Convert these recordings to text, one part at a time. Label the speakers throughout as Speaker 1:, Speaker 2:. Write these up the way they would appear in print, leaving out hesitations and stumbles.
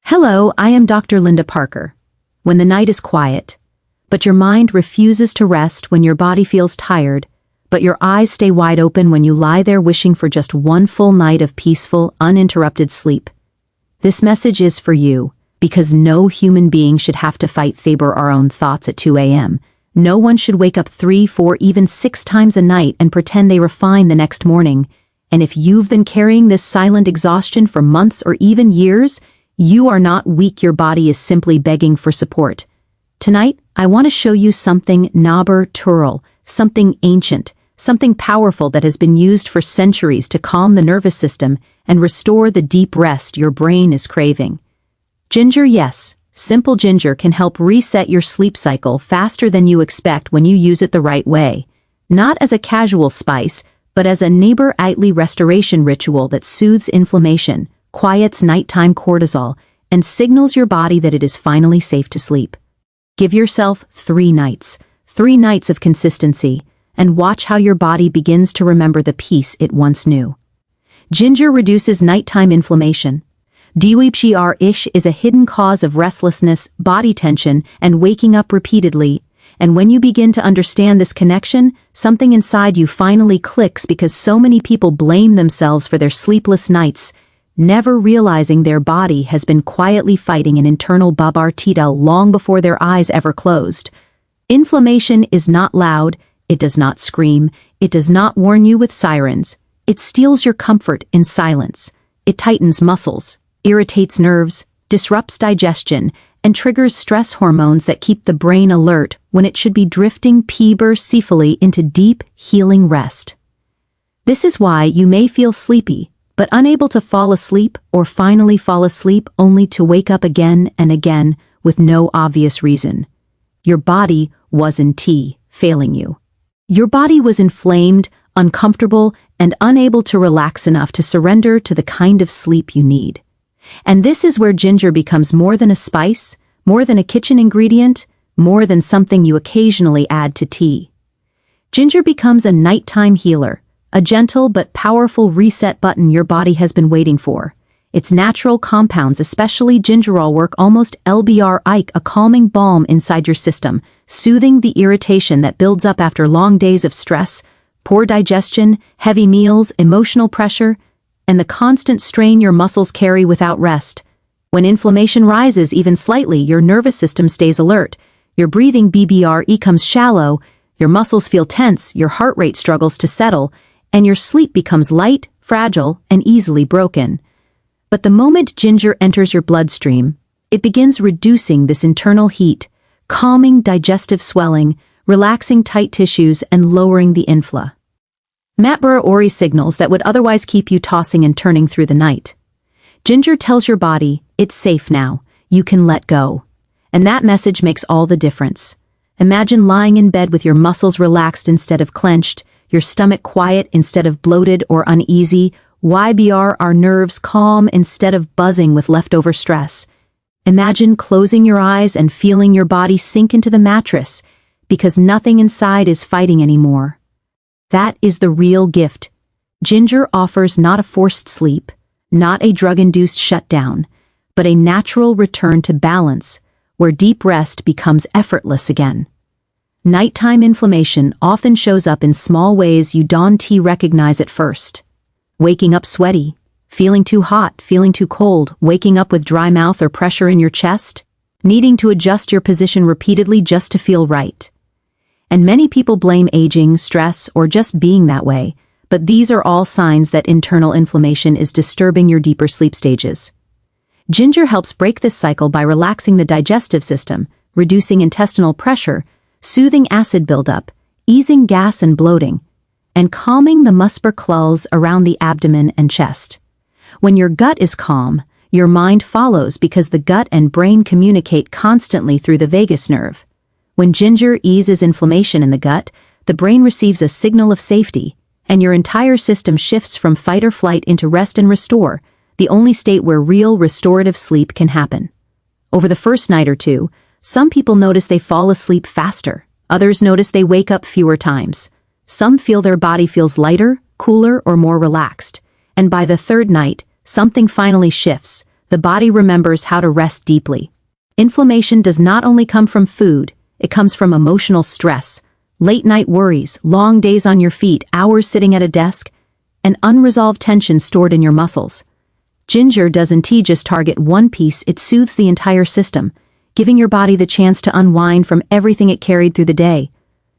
Speaker 1: Hello, I am Dr. Linda Parker. When the night is quiet, but your mind refuses to rest when your body feels tired, but your eyes stay wide open when you lie there wishing for just one full night of peaceful, uninterrupted sleep. This message is for you, because no human being should have to fight our own thoughts at 2 a.m. No one should wake up 3, 4, even 6 times a night and pretend they were fine the next morning. And if you've been carrying this silent exhaustion for months or even years, you are not weak, your body is simply begging for support. Tonight, I want to show you something natural, something ancient, something powerful that has been used for centuries to calm the nervous system and restore the deep rest your brain is craving. Ginger, yes, simple ginger can help reset your sleep cycle faster than you expect when you use it the right way. Not as a casual spice, but as a neighborly restoration ritual that soothes inflammation, quiets nighttime cortisol, and signals your body that it is finally safe to sleep. Give yourself 3 nights of consistency, and watch how your body begins to remember the peace it once knew. Ginger reduces nighttime inflammation. Digestion is a hidden cause of restlessness, body tension, and waking up repeatedly. And when you begin to understand this connection, something inside you finally clicks, because so many people blame themselves for their sleepless nights, never realizing their body has been quietly fighting an internal battle long before their eyes ever closed. Inflammation is not loud, it does not scream, it does not warn you with sirens. It steals your comfort in silence. It tightens muscles, irritates nerves, disrupts digestion, and triggers stress hormones that keep the brain alert when it should be drifting peacefully into deep, healing rest. This is why you may feel sleepy, but unable to fall asleep, or finally fall asleep only to wake up again and again with no obvious reason. Your body wasn't failing you. Your body was inflamed, uncomfortable, and unable to relax enough to surrender to the kind of sleep you need. And this is where ginger becomes more than a spice, more than a kitchen ingredient, more than something you occasionally add to tea. Ginger becomes a nighttime healer, a gentle but powerful reset button your body has been waiting for. Its natural compounds, especially gingerol, work almost like a calming balm inside your system, soothing the irritation that builds up after long days of stress, poor digestion, heavy meals, emotional pressure, and the constant strain your muscles carry without rest. When inflammation rises even slightly, your nervous system stays alert, your breathing becomes shallow, your muscles feel tense, your heart rate struggles to settle, and your sleep becomes light, fragile, and easily broken. But the moment ginger enters your bloodstream, it begins reducing this internal heat, calming digestive swelling, relaxing tight tissues, and lowering the inflammation signals that would otherwise keep you tossing and turning through the night. Ginger tells your body, it's safe now, you can let go. And that message makes all the difference. Imagine lying in bed with your muscles relaxed instead of clenched, your stomach quiet instead of bloated or uneasy, our nerves calm instead of buzzing with leftover stress. Imagine closing your eyes and feeling your body sink into the mattress, because nothing inside is fighting anymore. That is the real gift. Ginger offers not a forced sleep, not a drug-induced shutdown, but a natural return to balance, where deep rest becomes effortless again. Nighttime inflammation often shows up in small ways you don't recognize at first. Waking up sweaty, feeling too hot, feeling too cold, waking up with dry mouth or pressure in your chest, needing to adjust your position repeatedly just to feel right. And many people blame aging, stress, or just being that way, but these are all signs that internal inflammation is disturbing your deeper sleep stages. Ginger helps break this cycle by relaxing the digestive system, reducing intestinal pressure, soothing acid buildup, easing gas and bloating, and calming the muscles around the abdomen and chest. When your gut is calm, your mind follows, because the gut and brain communicate constantly through the vagus nerve. When ginger eases inflammation in the gut, the brain receives a signal of safety, and your entire system shifts from fight or flight into rest and restore, the only state where real restorative sleep can happen. Over the first night or two, some people notice they fall asleep faster, others notice they wake up fewer times. Some feel their body feels lighter, cooler, or more relaxed. And by the third night, something finally shifts. the body remembers how to rest deeply. Inflammation does not only come from food, it comes from emotional stress, late-night worries, long days on your feet, hours sitting at a desk, and unresolved tension stored in your muscles. Ginger doesn't just target one piece, it soothes the entire system, giving your body the chance to unwind from everything it carried through the day.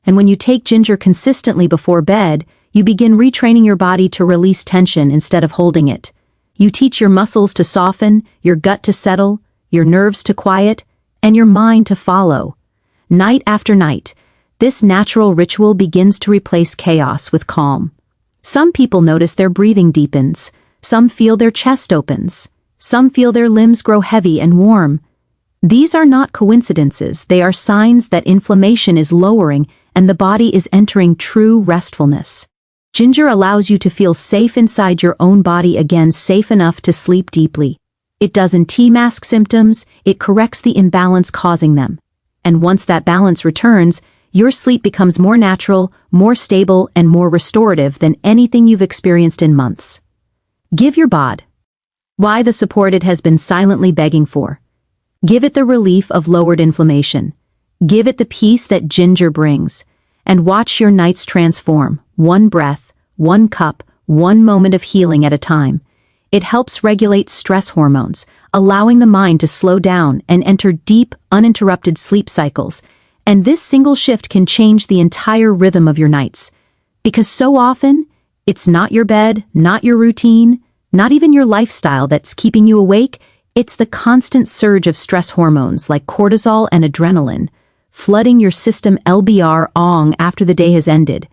Speaker 1: And when you take ginger consistently before bed, you begin retraining your body to release tension instead of holding it. You teach your muscles to soften, your gut to settle, your nerves to quiet, and your mind to follow. Night after night, this natural ritual begins to replace chaos with calm. Some people notice their breathing deepens, some feel their chest opens, some feel their limbs grow heavy and warm. These are not coincidences, they are signs that inflammation is lowering and the body is entering true restfulness. Ginger allows you to feel safe inside your own body again, safe enough to sleep deeply. It doesn't mask symptoms, it corrects the imbalance causing them. And once that balance returns, your sleep becomes more natural, more stable, and more restorative than anything you've experienced in months. Give your bod why the support it has been silently begging for. Give it the relief of lowered inflammation. Give it the peace that ginger brings. And watch your nights transform, one breath, one cup, one moment of healing at a time. It helps regulate stress hormones, allowing the mind to slow down and enter deep, uninterrupted sleep cycles. And this single shift can change the entire rhythm of your nights. Because so often, it's not your bed, not your routine, not even your lifestyle that's keeping you awake, it's the constant surge of stress hormones like cortisol and adrenaline, flooding your system long after the day has ended.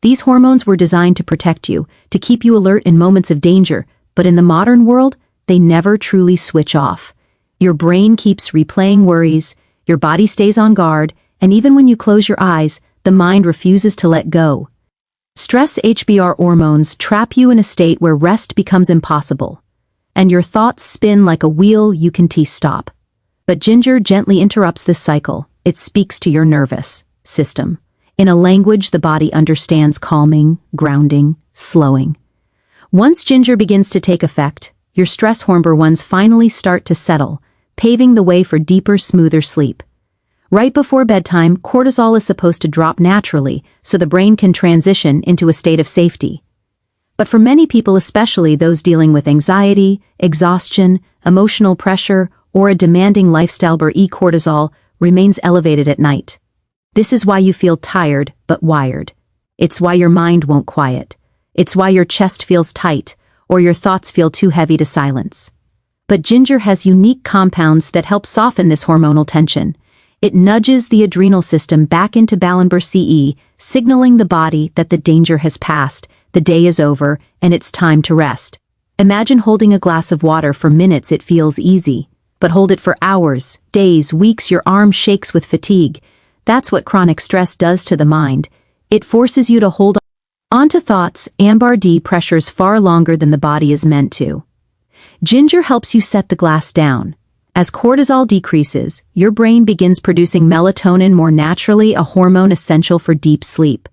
Speaker 1: These hormones were designed to protect you, to keep you alert in moments of danger, but in the modern world, they never truly switch off. Your brain keeps replaying worries, your body stays on guard, and even when you close your eyes, the mind refuses to let go. Stress hormones trap you in a state where rest becomes impossible, and your thoughts spin like a wheel you can't stop. But ginger gently interrupts this cycle. It speaks to your nervous system in a language the body understands, calming, grounding, slowing. Once ginger begins to take effect, your stress hormones finally start to settle, paving the way for deeper, smoother sleep. Right before bedtime, cortisol is supposed to drop naturally so the brain can transition into a state of safety. But for many people, especially those dealing with anxiety, exhaustion, emotional pressure, or a demanding lifestyle, cortisol remains elevated at night. This is why you feel tired but wired. It's why your mind won't quiet. It's why your chest feels tight or your thoughts feel too heavy to silence. But ginger has unique compounds that help soften this hormonal tension. It nudges the adrenal system back into balance, signaling the body that the danger has passed, the day is over, and it's time to rest. Imagine holding a glass of water for minutes, it feels easy. But hold it for hours, days, weeks, your arm shakes with fatigue. That's what chronic stress does to the mind. It forces you to hold on to thoughts, pressures far longer than the body is meant to. Ginger helps you set the glass down. As cortisol decreases, your brain begins producing melatonin more naturally, a hormone essential for deep sleep.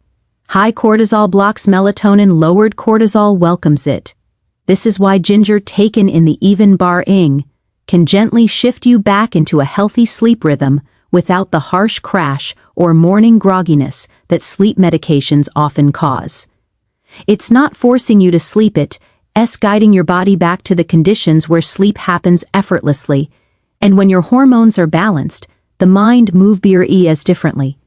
Speaker 1: High cortisol blocks melatonin, lowered cortisol welcomes it. This is why ginger taken in the evening can gently shift you back into a healthy sleep rhythm without the harsh crash or morning grogginess that sleep medications often cause. It's not forcing you to sleep, it's guiding your body back to the conditions where sleep happens effortlessly, and when your hormones are balanced, the mind moves differently.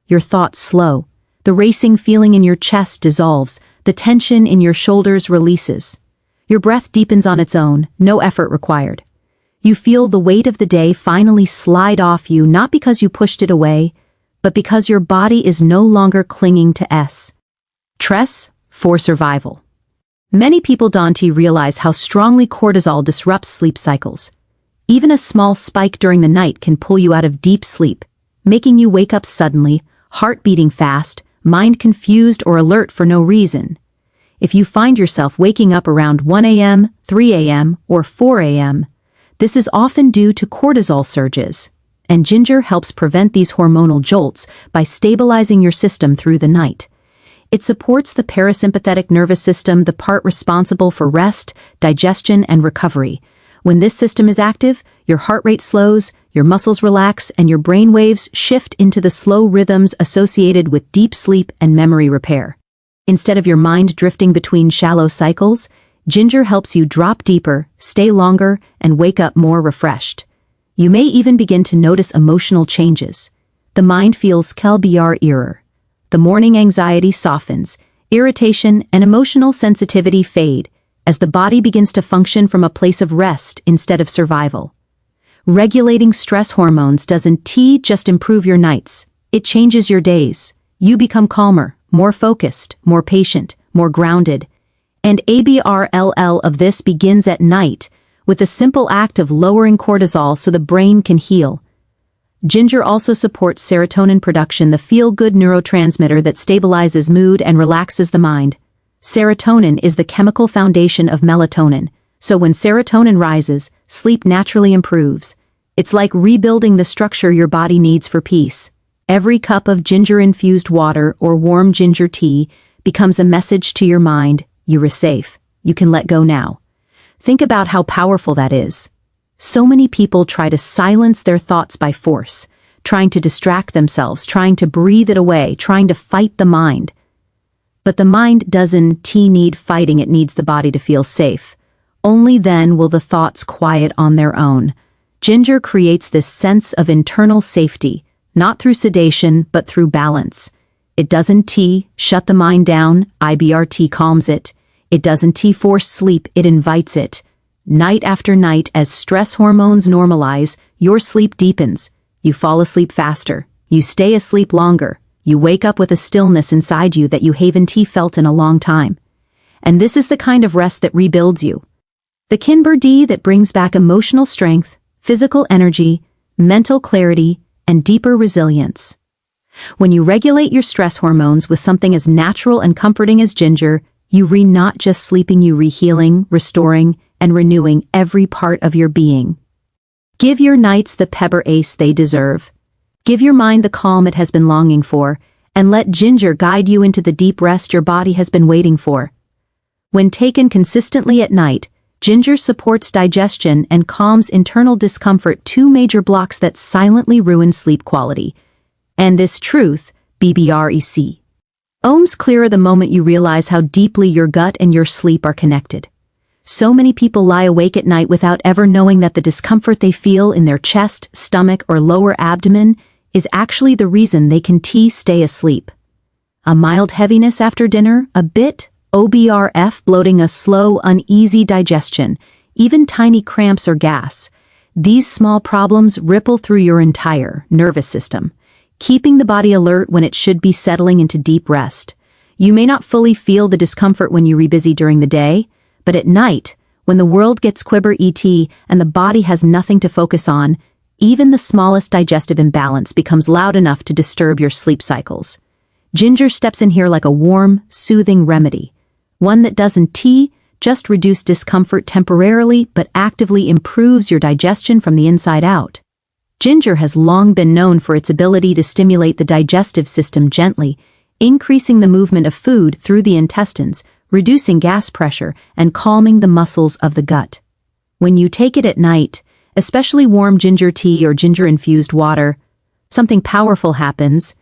Speaker 1: Your thoughts slow, the racing feeling in your chest dissolves, the tension in your shoulders releases. Your breath deepens on its own, no effort required. You feel the weight of the day finally slide off you, not because you pushed it away, but because your body is no longer clinging to stress for survival. Many people don't realize how strongly cortisol disrupts sleep cycles. Even a small spike during the night can pull you out of deep sleep, making you wake up suddenly, heart beating fast, mind confused or alert for no reason. If you find yourself waking up around 1 a.m., 3 a.m., or 4 a.m., this is often due to cortisol surges, and ginger helps prevent these hormonal jolts by stabilizing your system through the night. It supports the parasympathetic nervous system, the part responsible for rest, digestion, and recovery, When this system is active, your heart rate slows, your muscles relax, and your brain waves shift into the slow rhythms associated with deep sleep and memory repair. Instead of your mind drifting between shallow cycles, ginger helps you drop deeper, stay longer, and wake up more refreshed. You may even begin to notice emotional changes. The mind feels kelbiar-irer. The morning anxiety softens, irritation and emotional sensitivity fade, as the body begins to function from a place of rest instead of survival. Regulating stress hormones doesn't just improve your nights, it changes your days. You become calmer, more focused, more patient, more grounded. And ABRLL of this begins at night, with the simple act of lowering cortisol so the brain can heal. Ginger also supports serotonin production, the feel-good neurotransmitter that stabilizes mood and relaxes the mind. Serotonin is the chemical foundation of melatonin, so when serotonin rises, sleep naturally improves. It's like rebuilding the structure your body needs for peace. Every cup of ginger-infused water or warm ginger tea becomes a message to your mind: you are safe, you can let go now. Think about how powerful that is. So many people try to silence their thoughts by force, trying to distract themselves, trying to breathe it away, trying to fight the mind. But the mind doesn't need fighting, it needs the body to feel safe. Only then will the thoughts quiet on their own. Ginger creates this sense of internal safety, not through sedation, but through balance. It doesn't shut the mind down, IBRT calms it. It doesn't force sleep, it invites it. Night after night, as stress hormones normalize, your sleep deepens. You fall asleep faster. You stay asleep longer. You wake up with a stillness inside you that you haven't felt in a long time. And this is the kind of rest that rebuilds you. The Kinber D that brings back emotional strength, physical energy, mental clarity, and deeper resilience. When you regulate your stress hormones with something as natural and comforting as ginger, you not just sleeping, you healing, restoring, and renewing every part of your being. Give your nights the pepper ace they deserve. Give your mind the calm it has been longing for, and let ginger guide you into the deep rest your body has been waiting for. When taken consistently at night, ginger supports digestion and calms internal discomfort, two major blocks that silently ruin sleep quality. And this truth, BBREC, ohms clearer the moment you realize how deeply your gut and your sleep are connected. So many people lie awake at night without ever knowing that the discomfort they feel in their chest, stomach, or lower abdomen is actually the reason they can stay asleep. A mild heaviness after dinner, a bit OBRF, bloating, a slow, uneasy digestion, even tiny cramps or gas. These small problems ripple through your entire nervous system, keeping the body alert when it should be settling into deep rest. You may not fully feel the discomfort when you busy during the day, but at night, when the world gets quibber and the body has nothing to focus on, even the smallest digestive imbalance becomes loud enough to disturb your sleep cycles. Ginger steps in here like a warm, soothing remedy, one that doesn't just reduce discomfort temporarily but actively improves your digestion from the inside out. Ginger has long been known for its ability to stimulate the digestive system gently, increasing the movement of food through the intestines, reducing gas pressure, and calming the muscles of the gut. When you take it at night, especially warm ginger tea or ginger-infused water, something powerful happens.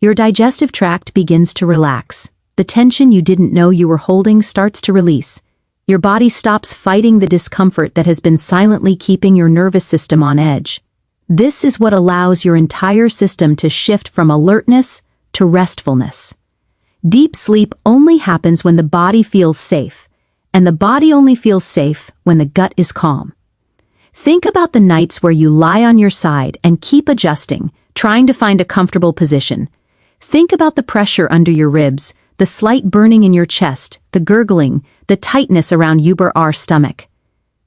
Speaker 1: Your digestive tract begins to relax. The tension you didn't know you were holding starts to release. Your body stops fighting the discomfort that has been silently keeping your nervous system on edge. This is what allows your entire system to shift from alertness to restfulness. Deep sleep only happens when the body feels safe, and the body only feels safe when the gut is calm. Think about the nights where you lie on your side and keep adjusting, trying to find a comfortable position. Think about the pressure under your ribs, the slight burning in your chest, the gurgling, the tightness around your stomach.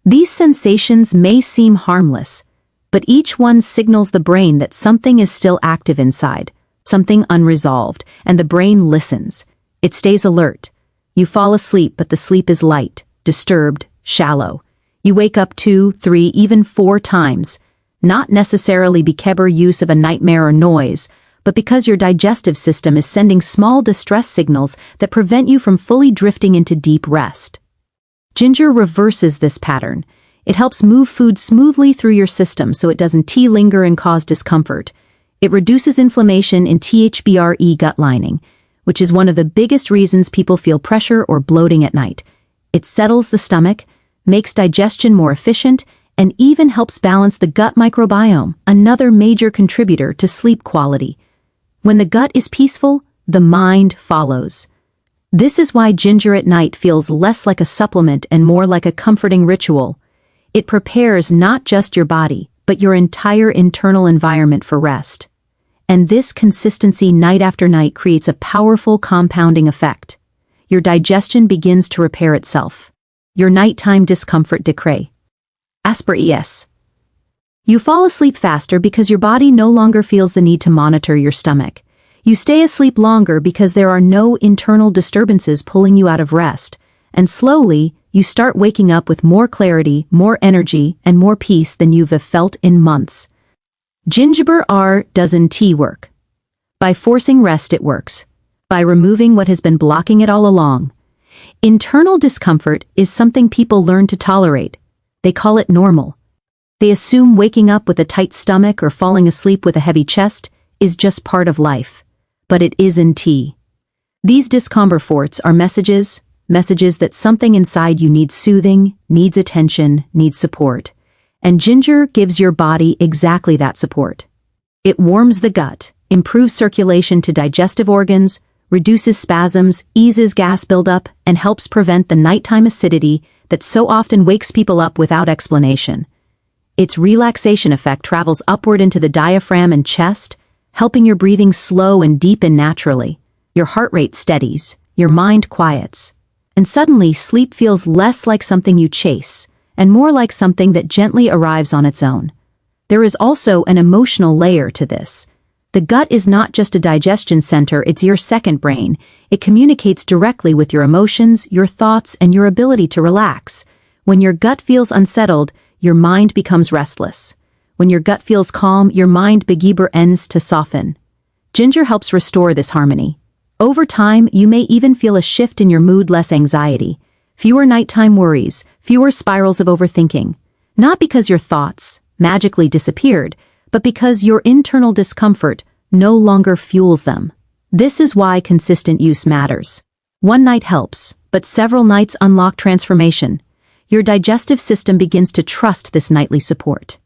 Speaker 1: These sensations may seem harmless, but each one signals the brain that something is still active inside, something unresolved, and the brain listens. It stays alert. You fall asleep, but the sleep is light, disturbed, shallow. You wake up 2, 3, even 4 times, not necessarily because use of a nightmare or noise, but because your digestive system is sending small distress signals that prevent you from fully drifting into deep rest. Ginger reverses this pattern. It helps move food smoothly through your system so it doesn't linger and cause discomfort. It reduces inflammation in THBRE gut lining, which is one of the biggest reasons people feel pressure or bloating at night. It settles the stomach, makes digestion more efficient, and even helps balance the gut microbiome, another major contributor to sleep quality. When the gut is peaceful, the mind follows. This is why ginger at night feels less like a supplement and more like a comforting ritual. It prepares not just your body, but your entire internal environment for rest. And this consistency night after night creates a powerful compounding effect. Your digestion begins to repair itself. Your nighttime discomfort decreases. Yes. You fall asleep faster because your body no longer feels the need to monitor your stomach. You stay asleep longer because there are no internal disturbances pulling you out of rest. And slowly, you start waking up with more clarity, more energy, and more peace than you've felt in months. Ginger doesn't work. By forcing rest it works. By removing what has been blocking it all along. Internal discomfort is something people learn to tolerate. They call it normal. They assume waking up with a tight stomach or falling asleep with a heavy chest is just part of life. But it isn't. These discomforts are messages that something inside you needs soothing, needs attention, needs support. And ginger gives your body exactly that support. It warms the gut, improves circulation to digestive organs, reduces spasms, eases gas buildup, and helps prevent the nighttime acidity that so often wakes people up without explanation. Its relaxation effect travels upward into the diaphragm and chest, helping your breathing slow and deepen naturally. Your heart rate steadies, your mind quiets, and suddenly sleep feels less like something you chase, and more like something that gently arrives on its own. There is also an emotional layer to this. The gut is not just a digestion center, it's your second brain. It communicates directly with your emotions, your thoughts, and your ability to relax. When your gut feels unsettled, your mind becomes restless. When your gut feels calm, your mind begins to soften. Ginger helps restore this harmony. Over time, you may even feel a shift in your mood, less anxiety, fewer nighttime worries, fewer spirals of overthinking. Not because your thoughts magically disappeared, but because your internal discomfort no longer fuels them. This is why consistent use matters. One night helps, but several nights unlock transformation. Your digestive system begins to trust this nightly support.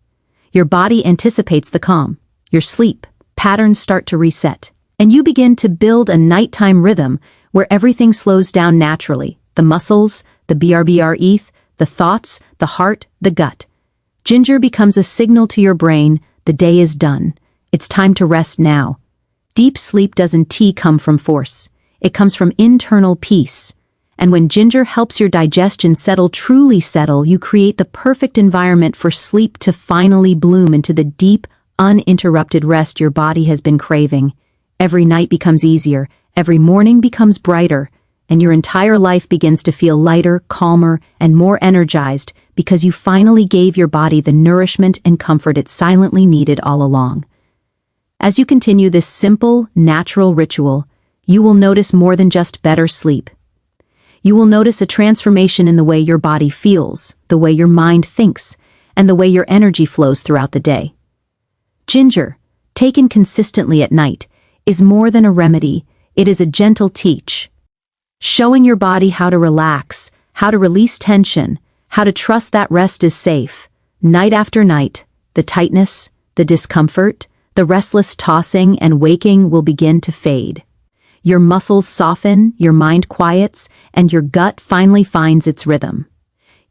Speaker 1: Your body anticipates the calm. Your sleep patterns start to reset, and you begin to build a nighttime rhythm where everything slows down naturally. The muscles, the BRBRE, the thoughts, the heart, the gut. Ginger becomes a signal to your brain, the day is done. It's time to rest now. Deep sleep doesn't come from force. It comes from internal peace. And when ginger helps your digestion truly settle, you create the perfect environment for sleep to finally bloom into the deep, uninterrupted rest your body has been craving. Every night becomes easier, every morning becomes brighter, and your entire life begins to feel lighter, calmer, and more energized because you finally gave your body the nourishment and comfort it silently needed all along. As you continue this simple, natural ritual, you will notice more than just better sleep. You will notice a transformation in the way your body feels, the way your mind thinks, and the way your energy flows throughout the day. Ginger, taken consistently at night, is more than a remedy, it is a gentle teach. Showing your body how to relax, how to release tension, how to trust that rest is safe. Night after night, the tightness, the discomfort, the restless tossing and waking will begin to fade. Your muscles soften, your mind quiets, and your gut finally finds its rhythm.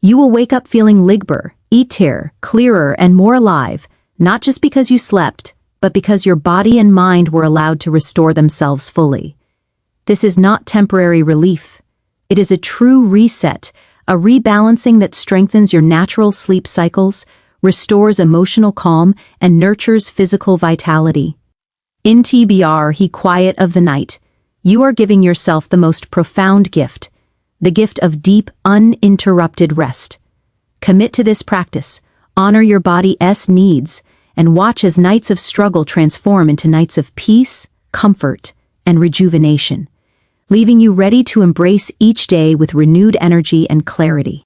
Speaker 1: You will wake up feeling lighter, clearer, and more alive, not just because you slept, but because your body and mind were allowed to restore themselves fully. This is not temporary relief. It is a true reset, a rebalancing that strengthens your natural sleep cycles, restores emotional calm, and nurtures physical vitality. In TBR, quiet of the night, you are giving yourself the most profound gift, the gift of deep, uninterrupted rest. Commit to this practice, honor your body's needs, and watch as nights of struggle transform into nights of peace, comfort, and rejuvenation, leaving you ready to embrace each day with renewed energy and clarity.